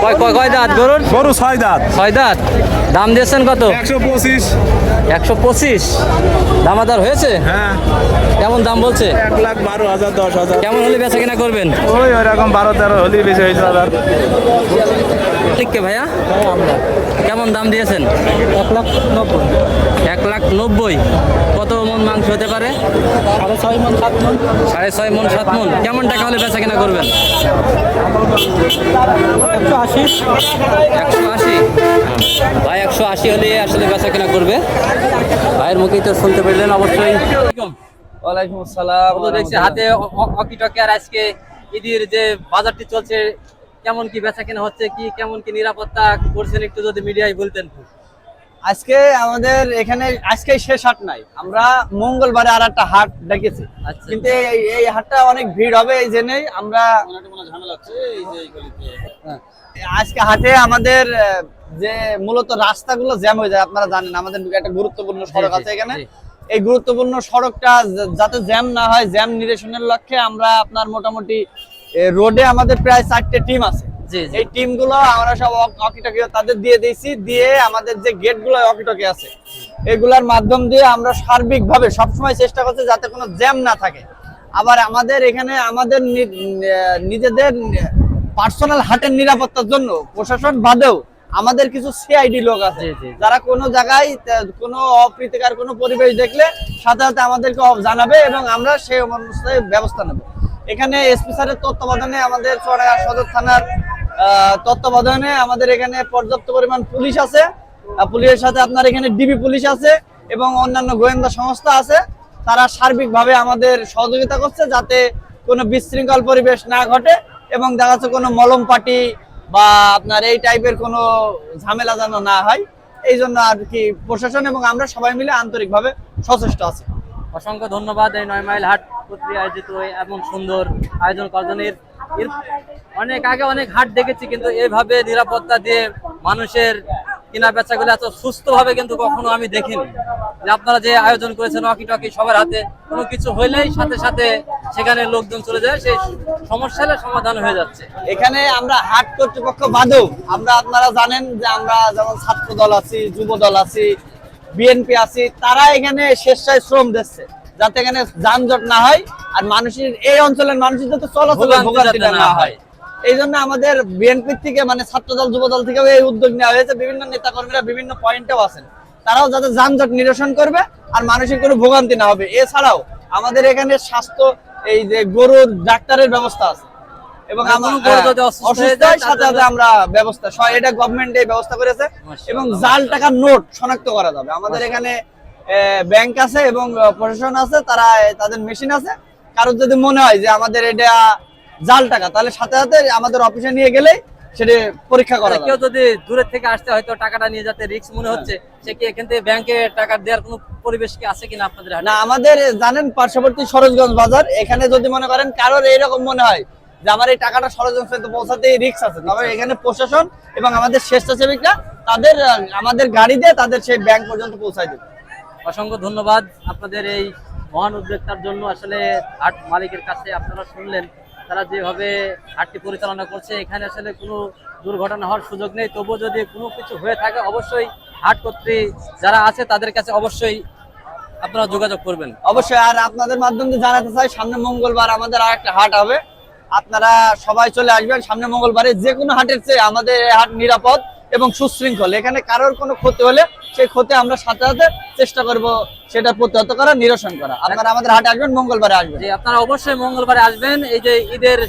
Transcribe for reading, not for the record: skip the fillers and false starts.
কয় দাঁত গরুর? গরু 6 দাঁত। 6 দাঁত। দাম দিয়েছেন কত? 125। 125। দামাদার হয়েছে? হ্যাঁ। কেমন দাম বলছে? 1,12,000 10,000। কেমন হলে বেচা কিনা করবেন? ওই ওরকম 12-13 হলেই বেশি হয়েছে দাদা। ঠিক কে ভাইয়া? কেমন দাম দিয়েছেন? 1,90,000। 1,90,000। কত মন মাংস হতে পারে? 6.5 মণ 7 মণ। 6.5 মন 7 মন। কেমন টাকা হলে বেচা কিনা করবেন? 180। 180। ভাই 180 হলে আসলে বেচা কিনা করবে। ভাইয়ের মুখেই তো শুনতে পেলেন অবশ্যই। ওয়ালাইকুম আসসালাম। তো দেখছি হাতে অকিটকে, আর আজকে ঈদের যে বাজারটি চলছে কেমন কি বেচা কিনা হচ্ছে, কি কেমন কি নিরাপত্তা করছেন একটু যদি মিডিয়ায় বলতেন। আজকে আমাদের এখানে আজকে শেষ হাট নাই, আমরা মঙ্গলবারে আর একটা হাট ডেকেছি। আচ্ছা। কিন্তু এই হাটটা অনেক ভিড় হবে এই জন্যই আমরা আজকে হাটে আমাদের যে মূলত রাস্তাগুলো জ্যাম হয়ে যায়, আপনারা জানেন আমাদের একটা গুরুত্বপূর্ণ সড়ক আছে এখানে। এই গুরুত্বপূর্ণ সড়কটা যাতে জ্যাম না হয়, জ্যাম নিরসনের লক্ষ্যে আমরা আপনার মোটামুটি রোডে আমাদের প্রায় 4টে টিম আছে। এই টিমগুলো আমরা সব অকিটকি তাদের দিয়ে দিয়েছি, দিয়ে আমাদের যে গেটগুলো অকিটকি আছে এগুলার মাধ্যম দিয়ে আমরা সার্বিকভাবে সবসময় চেষ্টা করছি যাতে কোনো জ্যাম না থাকে। আবার আমাদের এখানে আমাদের নিজেদের পার্সোনাল হাটের নিরাপত্তার জন্য প্রশাসন বাদেও আমাদের কিছু সিআইডি লোক আছে যারা কোনো জায়গায় কোনো অপ্রীতিকর কোনো পরিবেশ দেখলে সাথে সাথে আমাদেরকে জানাবে এবং আমরা সেই অনুযায়ী ব্যবস্থা নেব। এখানে এসপি স্যারের তত্ত্বাবধানে আমাদের চুয়াডাঙ্গা সদর থানার তত্ত্বাবধানে আমাদের এখানে পর্যাপ্ত পরিমাণ পুলিশ আছে। পুলিশের সাথে আপনার এখানে ডিবি পুলিশ আছে এবং অন্যান্য গোয়েন্দা সংস্থা আছে। তারা সার্বিকভাবে আমাদের সহযোগিতা করছে যাতে কোনো বিশৃঙ্খল পরিবেশ না ঘটে এবং দেখা যাচ্ছে কোনো মলম পার্টি বা আপনার এই টাইপের কোনো ঝামেলা যেন না হয়, এই জন্য আর কি প্রশাসন এবং আমরা সবাই মিলে আন্তরিকভাবে সচেষ্ট আছি। অসংখ্য ধন্যবাদ এই 9 মাইল হাট কর্তৃক আয়োজিত এমন সুন্দর আয়োজন করার। অনেক আগে অনেক হাট দেখেছি, কিন্তু এইভাবে নিরাপত্তা দিয়ে মানুষের কিনা বেচাগুলো এত সুস্থভাবে কিন্তু কখনো আমি দেখিনি। যে আপনারা যে আয়োজন করেছেন অকিটকি সবার হাতে, কোনো কিছু হইলেই সাথে সাথে সেখানে লোকজন চলে যায়, সেই সমস্যার সমাধান হয়ে যাচ্ছে। এখানে আমরা হাট কর্তৃপক্ষ বাদেও আমরা আপনারা জানেন যে আমরা যেমন ছাত্র দল আছি, যুব দল আছি, বিএনপি আছি, তারা এখানে স্বেচ্ছায় শ্রম দিচ্ছে যাতে এখানে যানজট না হয় আর মানুষের এই অঞ্চলের মানুষের যাতে চলাচলের ভোগান্তিটা না হয়। এই জন্য আমাদের বিএনপির থেকে মানে ছাত্র দল যুব দল থেকেও এই উদ্যোগ নেওয়া হয়েছে। বিভিন্ন নেতা কর্মীরা বিভিন্ন পয়েন্টেও আছেন, তারাও যাতে যানজট নিরসন করবে আর মানুষের কোনো ভোগান্তি না হবে। এছাড়াও আমাদের এখানে স্বাস্থ্য এই যে গরুর ডাক্তারের ব্যবস্থা আছে এবং অসুস্থ সাথে সাথে আমরা ব্যবস্থা এটা গভর্নমেন্ট এই ব্যবস্থা করেছে এবং জাল টাকার নোট শনাক্ত করা যাবে। আমাদের এখানে ব্যাংক আছে এবং প্রশাসন আছে, তারা তাদের মেশিন আছে। কারোর যদি মনে হয় যে আমাদের এটা জাল টাকা, তাহলে সাথে সাথে আমাদের অফিসে নিয়ে গেলেই সেটা পরীক্ষা করা যাবে। কেউ যদি দূরের থেকে আসতে হয়তো টাকাটা নিয়ে যেতে রিস্ক মনে হচ্ছে, সে কি এখান থেকে ব্যাংকে টাকা দেওয়ার কোনো পরিবেশ কি আছে কিনা আপনাদের? না, আমাদের জানেন পার্শ্ববর্তী সরোজগঞ্জ বাজার, এখানে যদি মনে করেন কারোর এইরকম মনে হয় যে আমার এই টাকাটা সরোজগঞ্জ পর্যন্ত পৌঁছাতে রিস্ক আছে, তবে এখানে প্রশাসন এবং আমাদের স্বেচ্ছাসেবিকরা তাদের আমাদের গাড়ি দিয়ে তাদের সেই ব্যাংক পর্যন্ত পৌঁছায় দেবে। অসংখ্য ধন্যবাদ আপনাদের এই মহান উদ্যোক্তার জন্য। আসলে হাট মালিকের কাছে আপনারা শুনলেন তারা যেভাবে হাটটি পরিচালনা করছে, এখানে আসলে কোনো দুর্ঘটনা হওয়ার সুযোগ নেই। তবুও যদি কোনো কিছু হয়ে থাকে অবশ্যই হাট কর্তৃক যারা আছে তাদের কাছে অবশ্যই আপনারা যোগাযোগ করবেন। অবশ্যই। আর আপনাদের মাধ্যমে জানাতে চাই, সামনে মঙ্গলবার আমাদের আর একটা হাট হবে, আপনারা সবাই চলে আসবেন। সামনে মঙ্গলবারে যে কোনো হাটের চেয়ে আমাদের এই হাট নিরাপদ এবং সুশৃঙ্খল। এখানে কারোর কোনো ক্ষতি হলে সেই ক্ষতি আমরা সাথে সাথে চেষ্টা করব সেটা প্রতিহত করা, নিরসন করা। আপনারা আমাদের হাটে আসবেন, মঙ্গলবারে আসবেন। আপনারা অবশ্যই মঙ্গলবারে আসবেন। এই যে ঈদের